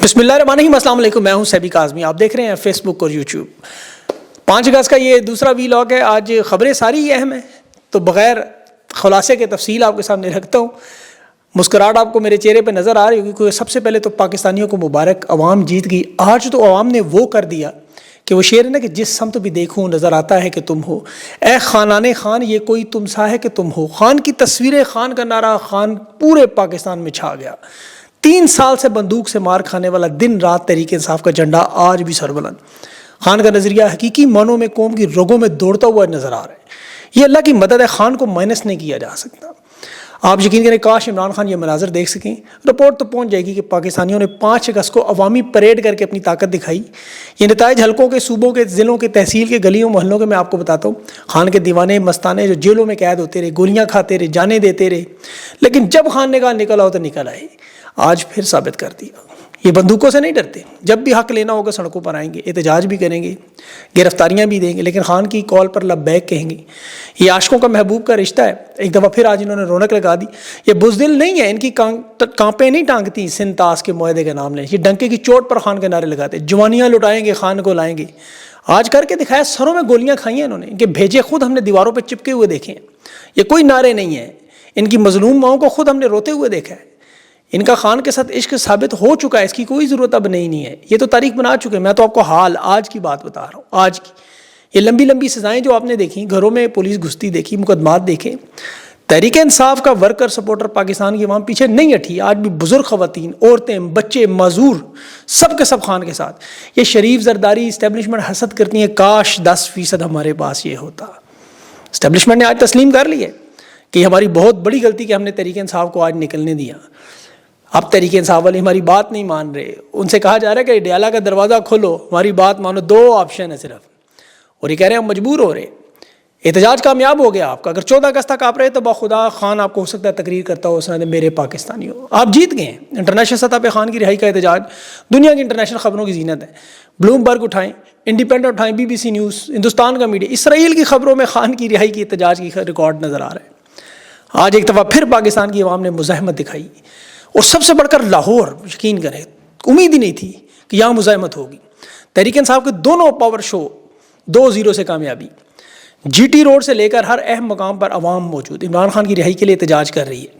بسم اللہ الرحمن الرحیم، السلام علیکم، میں ہوں سیبی کاظمی، آپ دیکھ رہے ہیں فیس بک اور یوٹیوب۔ 5 اگست کا یہ دوسرا ویلاگ ہے۔ آج خبریں ساری اہم ہیں تو بغیر خلاصے کے تفصیل آپ کے سامنے رکھتا ہوں۔ مسکراہٹ آپ کو میرے چہرے پہ نظر آ رہی ہوگی، کیونکہ سب سے پہلے تو پاکستانیوں کو مبارک، عوام جیت گئی۔ آج تو عوام نے وہ کر دیا کہ وہ شعر ہے نا کہ جس سمت بھی دیکھوں نظر آتا ہے کہ تم ہو، اے خانان خان یہ کوئی تم سا ہے کہ تم ہو۔ خان کی تصویریں، خان کا نعرہ، خان پورے پاکستان میں چھا گیا۔ 3 سال سے بندوق سے مار کھانے والا دن رات تحریک انصاف کا جھنڈا آج بھی سربلند۔ خان کا نظریہ حقیقی معنوں میں قوم کی رگوں میں دوڑتا ہوا نظر آ رہا ہے۔ یہ اللہ کی مدد ہے، خان کو مائنس نہیں کیا جا سکتا۔ آپ یقین کریں کاش عمران خان یہ مناظر دیکھ سکیں۔ رپورٹ تو پہنچ جائے گی کہ پاکستانیوں نے 5 اگست کو عوامی پریڈ کر کے اپنی طاقت دکھائی۔ یہ نتائج حلقوں کے، صوبوں کے، ضلعوں کے، تحصیل کے، گلیوں محلوں کے میں آپ کو بتاتا ہوں۔ خان کے دیوانے مستانے جو جیلوں میں قید ہوتے رہے، گولیاں کھاتے رہے، جانیں دیتے رہے، لیکن جب خان نے کہا نکل آؤ تو نکل آئے۔ آج پھر ثابت کر دیا یہ بندوقوں سے نہیں ڈرتے۔ جب بھی حق لینا ہوگا سڑکوں پر آئیں گے، احتجاج بھی کریں گے، گرفتاریاں بھی دیں گے، لیکن خان کی کال پر لبیک کہیں گے۔ یہ عاشقوں کا محبوب کا رشتہ ہے۔ ایک دفعہ پھر آج انہوں نے رونق لگا دی۔ یہ بزدل نہیں ہے، ان کی کانپیں نہیں ٹانگتی سندھ طاس کے معاہدے کا نام لیں۔ یہ ڈنکے کی چوٹ پر خان کے نعرے لگاتے، جوانیاں لٹائیں گے، خان کو لائیں گے۔ آج کر کے دکھایا، سروں میں گولیاں کھائی ہیں انہوں نے، ان کے بھیجے خود ہم نے دیواروں پہ چپکے ہوئے دیکھے ہیں۔ یہ کوئی نعرے نہیں ہیں، ان کی مظلوم ماؤں کو خود ہم نے روتے ہوئے دیکھا ہے۔ ان کا خان کے ساتھ عشق ثابت ہو چکا ہے، اس کی کوئی ضرورت اب نہیں ہے۔ یہ تو تاریخ بنا چکے ہیں۔ میں تو آپ کو حال آج کی بات بتا رہا ہوں، آج کی۔ یہ لمبی لمبی سزائیں جو آپ نے دیکھی، گھروں میں پولیس گھستی دیکھی، مقدمات دیکھے، تحریک انصاف کا ورکر سپورٹر پاکستان کی عوام پیچھے نہیں ہٹی۔ آج بھی بزرگ خواتین، عورتیں، بچے، معذور، سب کے سب خان کے ساتھ۔ یہ شریف زرداری اسٹیبلشمنٹ حسد کرتی ہیں، کاش 10% ہمارے پاس یہ ہوتا۔ اسٹیبلشمنٹ نے آج تسلیم کر لی ہے کہ یہ ہماری بہت بڑی غلطی کہ ہم نے تحریک انصاف کو آج نکلنے دیا۔ اب تحریک انصاف والے ہماری بات نہیں مان رہے، ان سے کہا جا رہا ہے کہ ڈیالہ کا دروازہ کھولو، ہماری بات مانو۔ 2 آپشن ہے صرف، اور یہ کہہ رہے ہیں ہم مجبور ہو رہے۔ احتجاج کامیاب ہو گیا آپ کا۔ اگر 14 اگست تک آپ رہے تو بخدا خان آپ کو ہو سکتا ہے تقریر کرتا ہو، اس نے میرے پاکستانیوں آپ جیت گئے ہیں۔ انٹرنیشنل سطح پہ خان کی رہائی کا احتجاج دنیا کی انٹرنیشنل خبروں کی زینت ہے۔ بلوم برگ اٹھائیں، انڈیپینڈنٹ اٹھائیں، BBC نیوز، ہندوستان کا میڈیا، اسرائیل کی خبروں میں خان کی رہائی کی احتجاج کی ریکارڈ نظر آ رہا ہے۔ آج ایک دفعہ پھر پاکستان کی عوام نے مزاحمت دکھائی، اور سب سے بڑھ کر لاہور، یقین کریں امید ہی نہیں تھی کہ یہاں مزاحمت ہوگی۔ تحریک انصاف کے دونوں پاور شو 2-0 سے کامیابی۔ GT روڈ سے لے کر ہر اہم مقام پر عوام موجود، عمران خان کی رہائی کے لیے احتجاج کر رہی ہے۔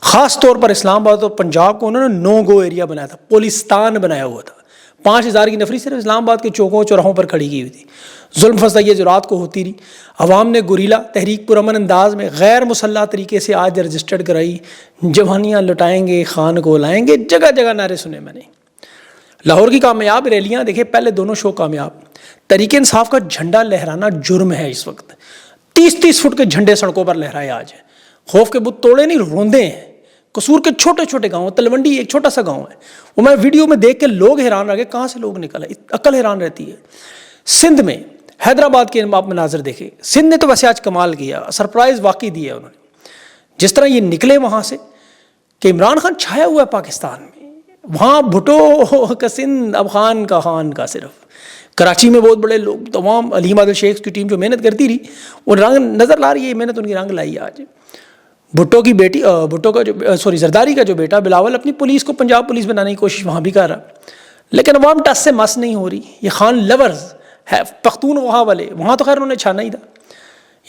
خاص طور پر اسلام آباد اور پنجاب کو انہوں نے نو گو ایریا بنایا تھا، پولستان بنایا ہوا تھا۔ 5000 کی نفری صرف اسلام آباد کے چوکوں چوراہوں پر کھڑی کی ہوئی تھی۔ ظلم فساد یہ جو رات کو ہوتی رہی، عوام نے گوریلا تحریک پرامن انداز میں غیر مسلح طریقے سے آج رجسٹرڈ کرائی۔ جوانیاں لٹائیں گے، خان کو لائیں گے، جگہ جگہ نعرے سنے میں نے۔ لاہور کی کامیاب ریلیاں دیکھیں، پہلے دونوں شو کامیاب۔ تحریک انصاف کا جھنڈا لہرانا جرم ہے اس وقت۔ 30 فٹ کے جھنڈے سڑکوں پر لہرائے آج۔ خوف کے بت توڑے نہیں، روندے ہیں۔ قصور کے چھوٹے چھوٹے گاؤں، تلونڈی ایک چھوٹا سا گاؤں ہے، وہ میں ویڈیو میں دیکھ کے لوگ حیران رہ گئے، کہاں سے لوگ نکل آئے، عقل حیران رہتی ہے۔ سندھ میں، حیدرآباد کے آپ مناظر دیکھیں۔ سندھ نے تو ویسے آج کمال کیا، سرپرائز واقعی دیا انہوں نے، جس طرح یہ نکلے وہاں سے کہ عمران خان چھایا ہوا ہے پاکستان میں۔ وہاں بھٹو کا سندھ، اب خان کا صرف۔ کراچی میں بہت بڑے لوگ، تمام علیم عادل شیخ کی ٹیم جو محنت کرتی رہی، وہ رنگ نظر لا رہی ہے، محنت ان کی رنگ لائی آج۔ بھٹو کی بیٹی، بھٹو کا جو زرداری کا جو بیٹا بلاول، اپنی پولیس کو پنجاب پولیس بنانے کی کوشش وہاں بھی کر رہا، لیکن عوام ٹس سے مس نہیں ہو رہی۔ یہ خان لورز ہے، پختونخوا والے، وہاں تو خیر انہوں نے چھانا ہی تھا۔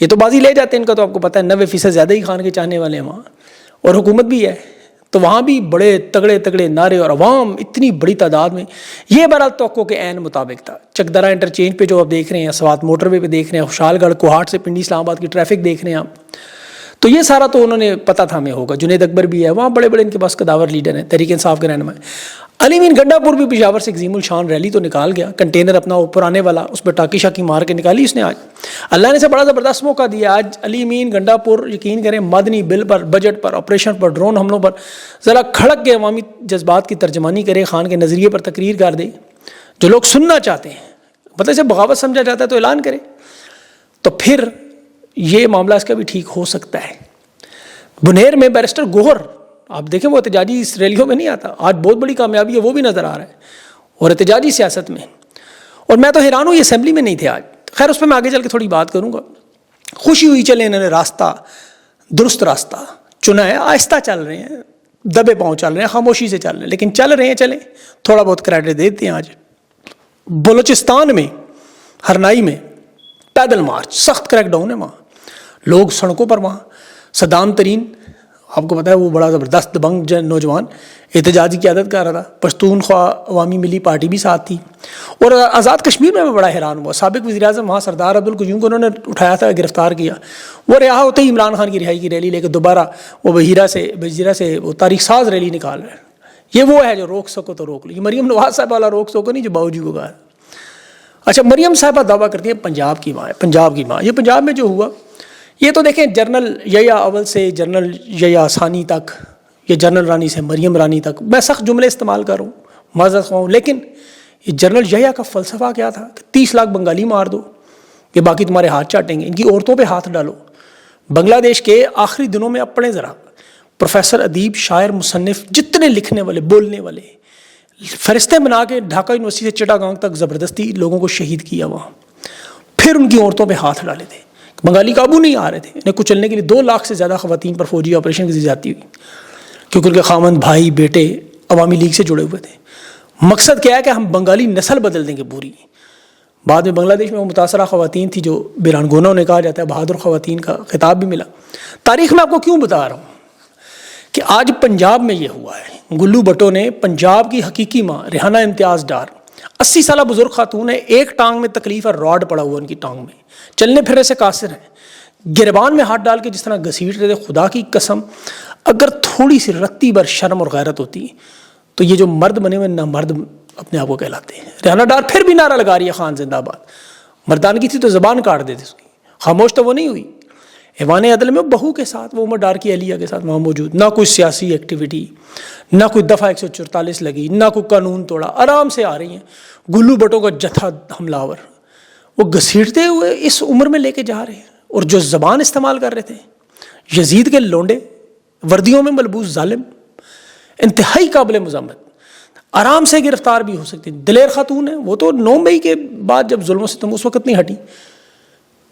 یہ تو بازی لے جاتے ہیں، ان کا تو آپ کو پتہ ہے 90% زیادہ ہی خان کے چاہنے والے ہیں وہاں، اور حکومت بھی ہے، تو وہاں بھی بڑے تگڑے تگڑے نعرے اور عوام اتنی بڑی تعداد میں۔ یہ بہرحال توقع کے عین مطابق تھا۔ چکدرا انٹرچینج پہ جو آپ دیکھ رہے ہیں، سوات موٹر وے پہ دیکھ رہے ہیں، خوشحال گڑھ کوہاٹ سے پنڈی اسلام آباد کی ٹریفک دیکھ رہے ہیں آپ، تو یہ سارا تو انہوں نے پتہ تھا ہمیں ہوگا۔ جنید اکبر بھی ہے وہاں، بڑے بڑے ان کے پاس قداور لیڈر ہیں، تحریک انصاف کے رہنما۔ علی امین گنڈا پور بھی پشاور سے عظیم الشان ریلی تو نکال گیا، کنٹینر اپنا پرانے والا، اس پہ ٹاکی شاکی مار کے نکالی اس نے آج۔ اللہ نے سے بڑا زبردست موقع دیا آج۔ علی امین گنڈا پور، یقین کریں مدنی بل پر، بجٹ پر، آپریشن پر، ڈرون حملوں پر ذرا کھڑک کے عوامی جذبات کی ترجمانی کرے، خان کے نظریے پر تقریر کر دے، جو لوگ سننا چاہتے ہیں۔ مطلب اسے بغاوت سمجھا جاتا ہے تو اعلان کرے، تو پھر یہ معاملہ اس کا بھی ٹھیک ہو سکتا ہے۔ بنیر میں بیرسٹر گوہر، آپ دیکھیں وہ احتجاجی اس ریلیوں میں نہیں آتا، آج بہت بڑی کامیابی ہے، وہ بھی نظر آ رہا ہے، اور احتجاجی سیاست میں۔ اور میں تو حیران ہوں، یہ اسمبلی میں نہیں تھے آج، خیر اس پہ میں آگے چل کے تھوڑی بات کروں گا۔ خوشی ہوئی، چلے انہوں نے راستہ، درست راستہ چنا ہے، آہستہ چل رہے ہیں، دبے پاؤں چل رہے ہیں, خاموشی سے چل رہے ہیں, لیکن چل رہے ہیں, چلیں, تھوڑا بہت کریڈٹ دیتے ہیں. آج بلوچستان میں ہرنائی میں پیدل مارچ, سخت کریک ڈاؤن ہے وہاں, لوگ سڑکوں پر, وہاں صدام ترین آپ کو پتا ہے وہ بڑا زبردست دبنگ نوجوان احتجاجی قیادت کر رہا تھا, پشتونخوا عوامی ملی پارٹی بھی ساتھ تھی. اور آزاد کشمیر میں بڑا حیران ہوا, سابق وزیر اعظم وہاں سردار عبدالقیوم کو انہوں نے اٹھایا تھا, گرفتار کیا, وہ رہا ہوتے ہی عمران خان کی رہائی کی ریلی لے کے دوبارہ وہ بحیرہ سے وہ تاریخ ساز ریلی نکال رہے ہیں. یہ وہ ہے جو روک سکو تو روک لو, یہ مریم نواز صاحب والا روک سکو نہیں جو باؤ جی کو کہا. اچھا, مریم صاحبہ دعویٰ کرتی ہیں پنجاب کی ماں ہے, پنجاب کی ماں. یہ پنجاب میں جو ہوا یہ تو دیکھیں جنرل یحییٰ اول سے جنرل یحییٰ ثانی تک, یہ جنرل رانی سے مریم رانی تک, میں سخت جملے استعمال کروں معذرت خواہ ہوں, لیکن یہ جنرل یحییٰ کا فلسفہ کیا تھا کہ 30 لاکھ بنگالی مار دو, یہ باقی تمہارے ہاتھ چاٹیں گے, ان کی عورتوں پہ ہاتھ ڈالو. بنگلہ دیش کے آخری دنوں میں اب پڑھیں ذرا, پروفیسر, ادیب, شاعر, مصنف, جتنے لکھنے والے بولنے والے فرشتے بنا کے ڈھاکہ یونیورسٹی سے چٹاگانگ تک زبردستی لوگوں کو شہید کیا وہاں, پھر ان کی عورتوں پہ ہاتھ ڈالے تھے. بنگالی قابو نہیں آ رہے تھے, انہیں کچلنے کے لیے 2 لاکھ سے زیادہ خواتین پر فوجی آپریشن کی زیادتی ہوئی, کیونکہ ان کے خامند, بھائی, بیٹے عوامی لیگ سے جڑے ہوئے تھے. مقصد کیا ہے کہ ہم بنگالی نسل بدل دیں گے پوری. بعد میں بنگلہ دیش میں وہ متاثرہ خواتین تھی جو بیرانگونا انہیں کہا جاتا ہے, بہادر خواتین کا خطاب بھی ملا. تاریخ میں آپ کو کیوں بتا رہا ہوں کہ آج پنجاب میں یہ ہوا ہے. گلو بھٹو نے پنجاب کی حقیقی ماں ریحانہ امتیاز ڈار 80 سالہ بزرگ خاتون ہے, ایک ٹانگ میں تکلیف ہے, راڈ پڑا ہوا ان کی ٹانگ میں, چلنے پھرنے سے قاصر ہیں, گریبان میں ہاتھ ڈال کے جس طرح گھسیٹ رہے تھے. خدا کی قسم اگر تھوڑی سی رتی بھر شرم اور غیرت ہوتی تو یہ جو مرد بنے ہوئے نہ مرد اپنے آپ کو کہلاتے ہیں. ریحانہ ڈار پھر بھی نعرہ لگا رہی ہے, خان زندہ باد. مردانگی تھی تو زبان کاٹ دیتے اس کی, خاموش تو وہ نہیں ہوئی. ایوان عدل میں بہو کے ساتھ, وہ عمر ڈار کی اہلیہ کے ساتھ وہاں موجود, نہ کوئی سیاسی ایکٹیویٹی, نہ کوئی دفعہ 144 لگی, نہ کوئی قانون توڑا, آرام سے آ رہی ہیں. گلو بٹوں کا جتھا حملہ آور وہ گھسیٹتے ہوئے اس عمر میں لے کے جا رہے ہیں. اور جو زبان استعمال کر رہے تھے یزید کے لونڈے, وردیوں میں ملبوس ظالم, انتہائی قابل مذمت, آرام سے گرفتار بھی ہو سکتی. دلیر خاتون ہے, وہ تو 9 مئی کے بعد جب ظلم و ستم اس وقت نہیں ہٹی,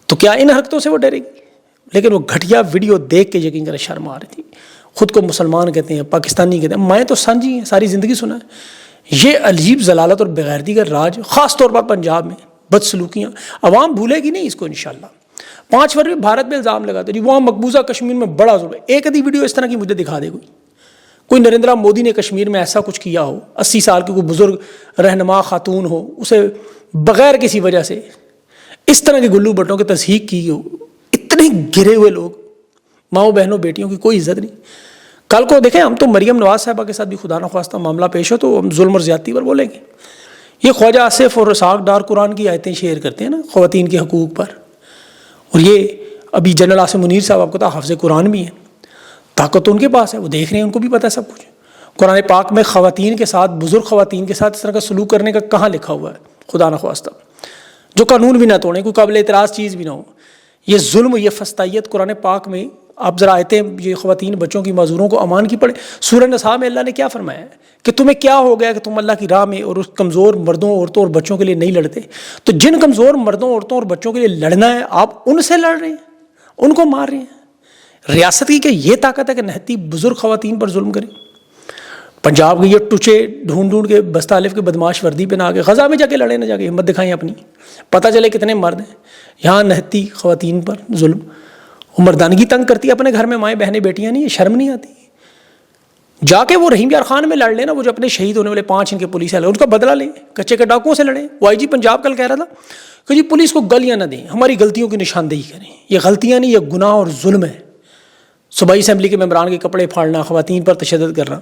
تو کیا ان حرکتوں سے وہ ڈرے گی؟ لیکن وہ گھٹیا ویڈیو دیکھ کے یقین کریں شرم آ رہی تھی. خود کو مسلمان کہتے ہیں, پاکستانی کہتے ہیں, میں تو سانجی ہیں, ساری زندگی سنا ہے. یہ عجیب ضلالت اور بغیرتی کا راج, خاص طور پر پنجاب میں بدسلوکیاں, عوام بھولے گی نہیں اس کو انشاءاللہ. 5 فروری بھارت میں الزام لگاتے جی وہاں مقبوضہ کشمیر میں بڑا ظلم ہے. ایک ادھی ویڈیو اس طرح کی مجھے دکھا دے کوئی نریندرا مودی نے کشمیر میں ایسا کچھ کیا ہو, 80 سال کی کوئی بزرگ رہنما خاتون ہو, اسے بغیر کسی وجہ سے اس طرح کے گلو بٹوں کی تصحیح کی ہو. اتنے گرے ہوئے لوگ, ماؤں بہنوں بیٹیوں کی کوئی عزت نہیں. کل کو دیکھیں ہم تو مریم نواز صاحبہ کے ساتھ بھی خدا نخواستہ معاملہ پیش ہو تو ہم ظلم اور زیادتی پر بولیں گے. یہ خواجہ آصف اور رساق ڈار قرآن کی آیتیں شیئر کرتے ہیں نا خواتین کے حقوق پر, اور یہ ابھی جنرل عاصم منیر صاحب آپ کو تھا حافظ قرآن بھی ہیں, طاقت ان کے پاس ہے, وہ دیکھ رہے ہیں, ان کو بھی پتہ ہے سب کچھ. قرآن پاک میں خواتین کے ساتھ, بزرگ خواتین کے ساتھ اس طرح کا سلوک کرنے کا کہاں لکھا ہوا ہے خدا نخواستہ, جو قانون بھی نہ توڑیں, کوئی قابل اعتراض چیز بھی نہ ہو. یہ ظلم, یہ فسطائیت قرآن پاک میں آپ ذرا آیتیں یہ خواتین بچوں کی معذوروں کو امان کی پڑھیں. سورہ نساء میں اللہ نے کیا فرمایا ہے کہ تمہیں کیا ہو گیا کہ تم اللہ کی راہ میں اور اس کمزور مردوں, عورتوں اور بچوں کے لیے نہیں لڑتے. تو جن کمزور مردوں, عورتوں اور بچوں کے لیے لڑنا ہے آپ ان سے لڑ رہے ہیں, ان کو مار رہے ہیں. ریاست کی کہ یہ طاقت ہے کہ نہتی بزرگ خواتین پر ظلم کریں. پنجاب کے یہ ٹچے ڈھونڈ کے بستہ الف کے بدماش وردی پہ نہ آ کے غزہ میں جا کے لڑے, نہ جا کے ہمت دکھائیں اپنی, پتہ چلے کتنے مرد ہیں. یہاں نہتی خواتین پر ظلم, وہ مردانگی تنگ کرتی ہے اپنے گھر میں, مائیں بہنیں بیٹیاں نہیں, شرم نہیں آتی. جا کے وہ رحیم یار خان میں لڑ لیں نا, وہ جو اپنے شہید ہونے والے 5 ان کے پولیس والے, ان کا بدلہ لیں, کچے کے ڈاکوؤں سے لڑیں. وہ آئی جی پنجاب کل کہہ رہا تھا کہ جی پولیس کو گلیاں نہ دیں, ہماری غلطیوں کی نشاندہی کریں. یہ غلطیاں نہیں, یہ گناہ اور ظلم ہے. صوبائی اسمبلی کے ممبران کے کپڑے پھاڑنا, خواتین پر تشدد کرنا.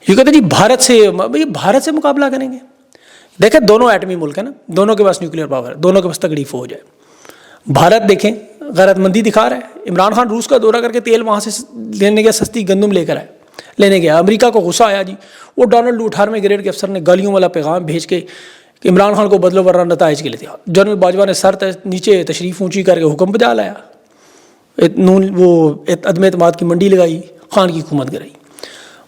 یہ کہتے ہیں جی بھارت سے مقابلہ کریں گے. دیکھیں دونوں ایٹمی ملک ہیں نا, دونوں کے پاس نیوکلیر پاور ہے, دونوں کے پاس تگڑی فوج ہے. بھارت دیکھیں غیرت مندی دکھا رہا ہے. عمران خان روس کا دورہ کر کے تیل وہاں سے لینے گیا, سستی گندم لے کر آئے, لینے گیا. امریکہ کو غصہ آیا جی, وہ ڈونلڈ 18ویں گریڈ کے افسر نے گالیوں والا پیغام بھیج کے کہ عمران خان کو بدلو ورنہ نتائج کے لیے دیا. جنرل باجوہ نے سر نیچے تشریف اونچی کر کے حکم بجا لایا, وہ عدم اعتماد کی منڈی لگائی, خان کی حکومت گرائی.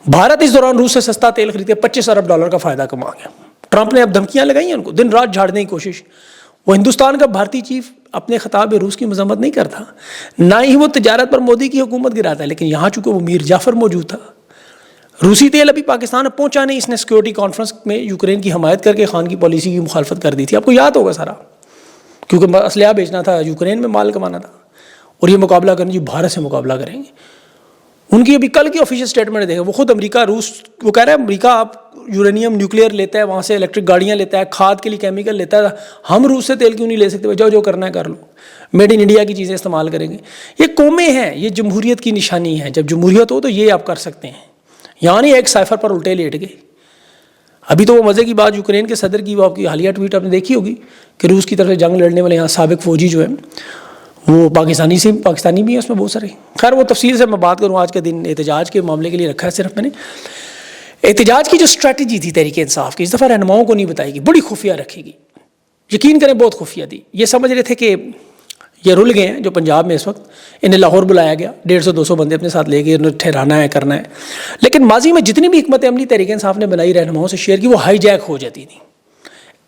بھارت اس دوران روس سے سستا تیل خریدے, $25 ارب کا فائدہ کما گیا. ٹرمپ نے اب دھمکیاں لگائی ہیں ان کو, دن رات جھاڑنے کی کوشش. وہ ہندوستان کا بھارتی چیف اپنے خطاب میں روس کی مذمت نہیں کرتا, نہ ہی وہ تجارت پر مودی کی حکومت گراتا ہے, لیکن یہاں چونکہ وہ میر جعفر موجود تھا روسی تیل ابھی پاکستان پہنچا نہیں، اس نے سیکورٹی کانفرنس میں یوکرین کی حمایت کر کے خان کی پالیسی کی مخالفت کر دی تھی، آپ کو یاد ہوگا سارا، کیونکہ اسلحہ بیچنا تھا، یوکرین میں مال کمانا تھا، اور یہ مقابلہ کریں جی بھارت سے مقابلہ کریں گے۔ ان کی ابھی کل کی آفیشیل اسٹیٹمنٹ دیکھیں، وہ خود امریکہ روس، وہ کہہ رہے ہیں امریکہ آپ یورینیم نیوکلیئر لیتا ہے، وہاں سے الیکٹرک گاڑیاں لیتا ہے، کھاد کے لیے کیمیکل لیتا ہے، ہم روس سے تیل کیوں نہیں لے سکتے؟ جو جو کرنا ہے کر لو، میڈ ان انڈیا کی چیزیں استعمال کریں گے۔ یہ قومیں ہیں، یہ جمہوریت کی نشانی ہے، جب جمہوریت ہو تو یہ آپ کر سکتے ہیں، یہاں نہیں ایک سائفر پر الٹے لیٹ گئے۔ ابھی تو وہ مزے کی بات یوکرین کے صدر کی، وہ آپ کی حالیہ ٹویٹ آپ نے دیکھی ہوگی کہ روس کی طرف سے جنگ لڑنے والے یہاں سابق فوجی جو ہیں وہ پاکستانی بھی ہیں اس میں بہت سارے۔ خیر وہ تفصیل سے میں بات کروں، آج کے دن احتجاج کے معاملے کے لیے رکھا ہے صرف میں نے۔ احتجاج کی جو اسٹریٹجی تھی تحریک انصاف کی، اس دفعہ رہنماؤں کو نہیں بتائے گی، بڑی خفیہ رکھے گی، یقین کریں بہت خفیہ تھی۔ یہ سمجھ رہے تھے کہ یہ رل گئے ہیں جو پنجاب میں اس وقت، انہیں لاہور بلایا گیا، 150-200 بندے اپنے ساتھ لے کے انہیں ٹھہرانا ہے، کرنا ہے، لیکن ماضی میں جتنی بھی حکمت عملی تحریک انصاف نے بنائی رہنماؤں سے شیئر کی، وہ ہائی جیک ہو جاتی تھی۔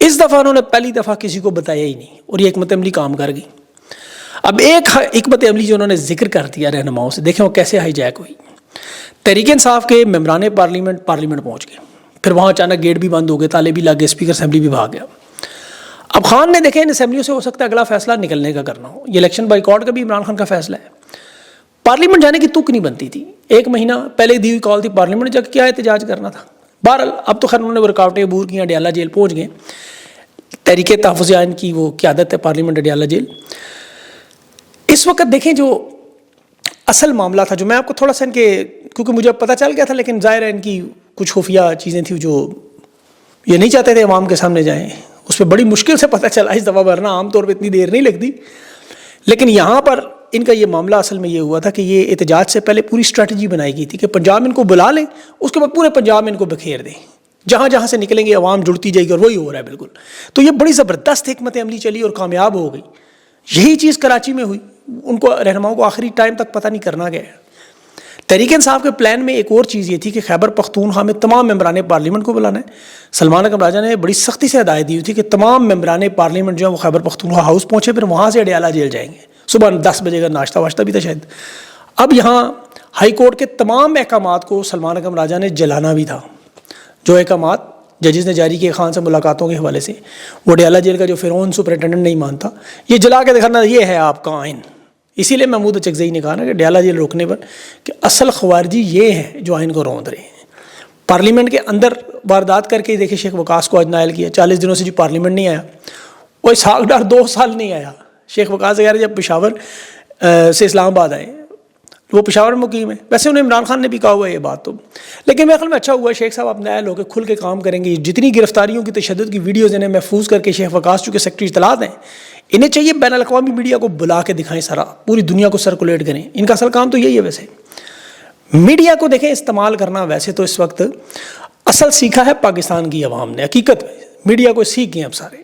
اس دفعہ انہوں نے پہلی دفعہ کسی کو بتایا ہی نہیں، اور یہ حکمت عملی کام کر گئی۔ اب ایک حکمت عملی جو انہوں نے ذکر کر دیا رہنماؤں سے، دیکھیں وہ کیسے ہائی جیک ہوئی۔ تحریک انصاف کے ممبران پارلیمنٹ پہنچ گئے، پھر وہاں اچانک گیٹ بھی بند ہو گئے، تالے بھی لگ گئے، اسپیکر اسمبلی بھی بھاگ گیا۔ اب خان نے دیکھیں ان اسمبلیوں سے ہو سکتا ہے اگلا فیصلہ نکلنے کا کرنا ہو، یہ الیکشن بائیکاٹ کا بھی عمران خان کا فیصلہ ہے۔ پارلیمنٹ جانے کی تک نہیں بنتی تھی، ایک مہینہ پہلے دی ہوئی کال تھی پارلیمنٹ جا کے کیا احتجاج کرنا تھا۔ بہرحال اب تو خیر انہوں نے رکاوٹیں عبور کی، اڈیالہ جیل پہنچ گئے، تحریک تحفظ آئین کی وہ قیادت ہے پارلیمنٹ اڈیالہ جیل۔ اس وقت دیکھیں جو اصل معاملہ تھا، جو میں آپ کو تھوڑا سا ان کے، کیونکہ مجھے پتہ چل گیا تھا لیکن ظاہر ہے ان کی کچھ خفیہ چیزیں تھیں جو یہ نہیں چاہتے تھے عوام کے سامنے جائیں، اس پہ بڑی مشکل سے پتہ چلا اس دفعہ، ورنہ عام طور پہ اتنی دیر نہیں لگتی۔ لیکن یہاں پر ان کا یہ معاملہ اصل میں یہ ہوا تھا کہ یہ احتجاج سے پہلے پوری اسٹریٹجی بنائی گئی تھی کہ پنجاب ان کو بلا لیں، اس کے بعد پورے پنجاب میں ان کو بکھیر دیں، جہاں جہاں سے نکلیں گے عوام جڑتی جائے گی، اور وہی ہو رہا ہے بالکل۔ تو یہ بڑی زبردست حکمت عملی چلی اور کامیاب ہو گئی۔ یہی چیز کراچی میں ہوئی، ان کو رہنماؤں کو آخری ٹائم تک پتہ نہیں کرنا گیا۔ تحریک انصاف کے پلان میں ایک اور چیز یہ تھی کہ خیبر پختونخوا میں تمام ممبران پارلیمنٹ کو بلانا ہے۔ سلمان اکرم راجہ نے بڑی سختی سے ہدایت دی ہوئی تھی کہ تمام ممبران پارلیمنٹ جو ہیں وہ خیبر پختونخوا ہاؤس پہنچے، پھر وہاں سے اڈیالہ جیل جائیں گے، صبح 10 بجے کا ناشتہ واشتہ بھی تھا شاید۔ اب یہاں ہائی کورٹ کے تمام احکامات کو سلمان اکرم راجہ نے جلانا بھی تھا، جو احکامات ججز نے جاری کیے خان سے ملاقاتوں کے حوالے سے، وہ اڈیالہ جیل کا جو فرعون سپرنٹینڈنٹ نہیں مانتا، یہ جلا کے دکھانا یہ ہے آپ کا آئین۔ اسی لیے محمود اچکزئی نے کہا نا کہ ڈیالہ جیل روکنے پر کہ اصل خوارجی یہ ہیں جو آئین کو روند رہے ہیں۔ پارلیمنٹ کے اندر واردات کر کے دیکھیں، شیخ وقاص کو آج نائل کیا، 40 دنوں سے جو پارلیمنٹ نہیں آیا، وہ اسحاق ڈار 2 سال نہیں آیا۔ شیخ وقاص اگر جب پشاور سے اسلام آباد آئے، وہ پشاور مقیم ہے، ویسے انہیں عمران خان نے بھی کہا ہوا ہے یہ بات تو، لیکن میرے خیال میں اچھا ہوا شیخ صاحب آپ نائل ہو کے کھل کے کام کریں گے۔ جتنی گرفتاریوں کی تشدد کی ویڈیوز انہیں محفوظ کر کے شیخ وقاص چونکہ سیکرٹری اطلاعات ہیں، انہیں چاہیے بین الاقوامی میڈیا کو بلا کے دکھائیں، سارا پوری دنیا کو سرکولیٹ کریں۔ ان کا اصل کام تو یہی ہے۔ ویسے میڈیا کو دیکھیں استعمال کرنا، ویسے تو اس وقت اصل سیکھا ہے پاکستان کی عوام نے، حقیقت میں میڈیا کو سیکھ گئے اب سارے۔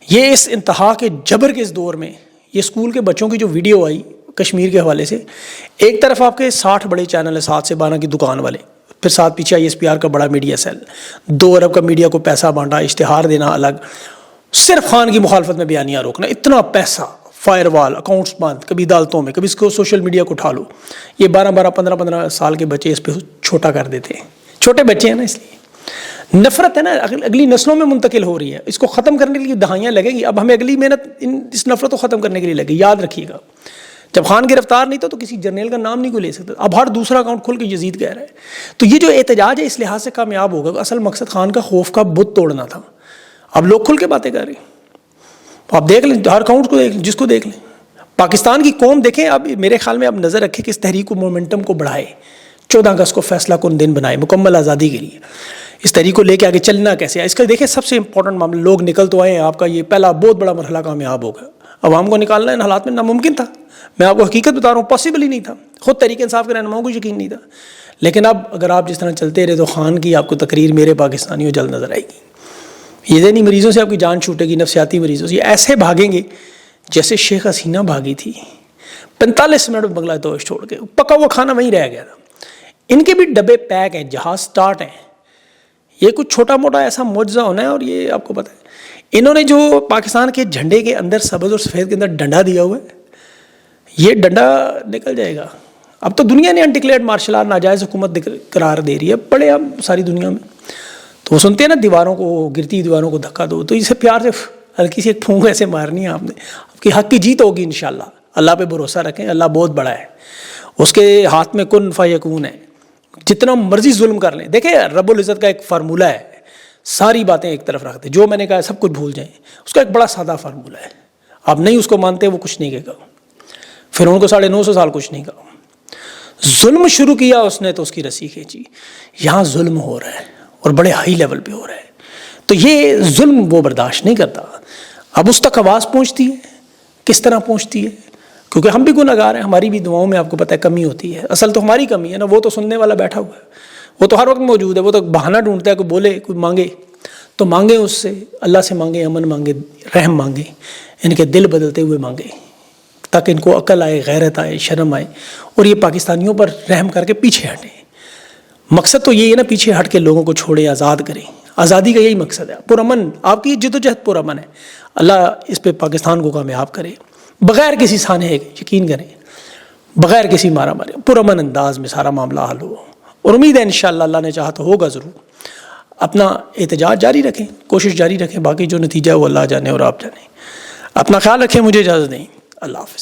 یہ اس انتہا کے جبر کے اس دور میں، یہ اسکول کے بچوں کی جو ویڈیو آئی کشمیر کے حوالے سے، ایک طرف آپ کے 60 بڑے چینل ہیں، 7 سے 12 کی دکان والے، پھر ساتھ پیچھے ISPR کا بڑا میڈیا سیل، 2 ارب کا میڈیا کو پیسہ بانٹا، اشتہار دینا الگ، صرف خان کی مخالفت میں بیانیہ روکنا، اتنا پیسہ، فائر وال، اکاؤنٹس بند، کبھی عدالتوں میں، کبھی اس کو سوشل میڈیا کو اٹھا لو۔ یہ 12 15 سال کے بچے اس پہ چھوٹا کر دیتے ہیں، چھوٹے بچے ہیں نا، اس لیے نفرت ہے نا، اگلی نسلوں میں منتقل ہو رہی ہے، اس کو ختم کرنے کے لیے دہائیاں لگیں گی۔ اب ہمیں اگلی محنت اس نفرت کو ختم کرنے کے لیے لگے۔ یاد رکھیے گا، جب خان گرفتار نہیں تھا تو کسی جرنیل کا نام نہیں کوئی لے سکتا، اب ہر دوسرا اکاؤنٹ کھل کے یزید کہہ رہا ہے۔ تو یہ جو احتجاج ہے اس لحاظ سے کامیاب ہوگا، اصل مقصد خان کا خوف کا بت توڑنا تھا۔ اب لوگ کھل کے باتیں کر رہے ہیں، آپ دیکھ لیں، ہر اکاؤنٹ کو دیکھ لیں، جس کو دیکھ لیں۔ پاکستان کی قوم دیکھیں، اب میرے خیال میں اب نظر رکھے کہ اس تحریک کو مومنٹم کو بڑھائے، 14 اگست کو فیصلہ کن دن بنائے مکمل آزادی کے لیے۔ اس تحریک کو لے کے آگے چلنا کیسے ہے، اس کا دیکھیں سب سے امپورٹنٹ معاملہ، لوگ نکل تو آئے ہیں، آپ کا یہ پہلا بہت بڑا مرحلہ کامیاب ہوگا۔ عوام کو نکالنا ان حالات میں ناممکن تھا، میں آپ کو حقیقت بتا رہا ہوں، پاسبل ہی نہیں تھا، خود تحریک انصاف کے رہنماؤں کو یقین نہیں تھا۔ لیکن اب اگر آپ جس طرح چلتے رہے تو خان کی آپ کو تقریر میرے پاکستانیوں جلد نظر آئے گی۔ یہ ذہنی مریضوں سے آپ کی جان چھوٹے گی، نفسیاتی مریضوں سے، یہ ایسے بھاگیں گے جیسے شیخ حسینہ بھاگی تھی 45 منٹ بنگلہ دیش چھوڑ کے، پکا ہوا کھانا وہیں رہ گیا تھا۔ ان کے بھی ڈبے پیک ہیں، جہاز سٹارٹ ہیں، یہ کچھ چھوٹا موٹا ایسا معجزہ ہونا ہے۔ اور یہ آپ کو پتہ ہے انہوں نے جو پاکستان کے جھنڈے کے اندر سبز اور سفید کے اندر ڈنڈا دیا ہوا ہے، یہ ڈنڈا نکل جائے گا، اب تو دنیا نے انڈکلیئرڈ مارشل آرٹ ناجائز حکومت قرار دے رہی ہے، پڑے اب ساری دنیا میں. تو وہ سنتے ہیں نا دیواروں کو، گرتی دیواروں کو دھکا دو، تو اسے پیار سے ہلکی سی ایک پھونک ایسے مارنی ہے آپ نے. آپ کی حق کی جیت ہوگی انشاءاللہ. اللہ پہ بھروسہ رکھیں، اللہ بہت بڑا ہے، اس کے ہاتھ میں کن فیکون ہے. جتنا مرضی ظلم کر لیں، دیکھیں رب العزت کا ایک فارمولہ ہے، ساری باتیں ایک طرف رکھ دیں، جو میں نے کہا سب کچھ بھول جائیں. اس کا ایک بڑا سادہ فارمولہ ہے، آپ نہیں اس کو مانتے وہ کچھ نہیں کہے گا. پھر ان کو 950 سال کچھ نہیں کہا. ظلم شروع کیا اس نے تو اس کی رسی کھینچی. یہاں ظلم ہو رہا ہے اور بڑے ہائی لیول پہ ہو رہا ہے، تو یہ ظلم وہ برداشت نہیں کرتا. اب اس تک آواز پہنچتی ہے، کس طرح پہنچتی ہے؟ کیونکہ ہم بھی گنہگار ہیں، ہماری بھی دعاؤں میں آپ کو پتہ ہے کمی ہوتی ہے. اصل تو ہماری کمی ہے نا، وہ تو سننے والا بیٹھا ہوا ہے، وہ تو ہر وقت موجود ہے، وہ تو بہانہ ڈھونڈتا ہے، کوئی بولے کوئی مانگے تو مانگے اس سے، اللہ سے مانگے، امن مانگے، رحم مانگے، ان کے دل بدلتے ہوئے مانگے تاکہ ان کو عقل آئے، غیرت آئے، شرم آئے، اور یہ پاکستانیوں پر رحم کر کے پیچھے ہٹیں. مقصد تو یہی ہے نا، پیچھے ہٹ کے لوگوں کو چھوڑے، آزاد کریں. آزادی کا یہی مقصد ہے، پرامن. آپ کی جد و جہد پرامن ہے، اللہ اس پہ پاکستان کو کامیاب کرے، بغیر کسی سانحے کے، یقین کریں، بغیر کسی مارا مارے، پرامن انداز میں سارا معاملہ حل ہو. اور امید ہے انشاءاللہ اللہ نے چاہا تو ہوگا ضرور. اپنا احتجاج جاری رکھیں، کوشش جاری رکھیں، باقی جو نتیجہ ہے وہ اللہ جانے اور آپ جانیں. اپنا خیال رکھیں، مجھے اجازت دیں. اللہ حافظ.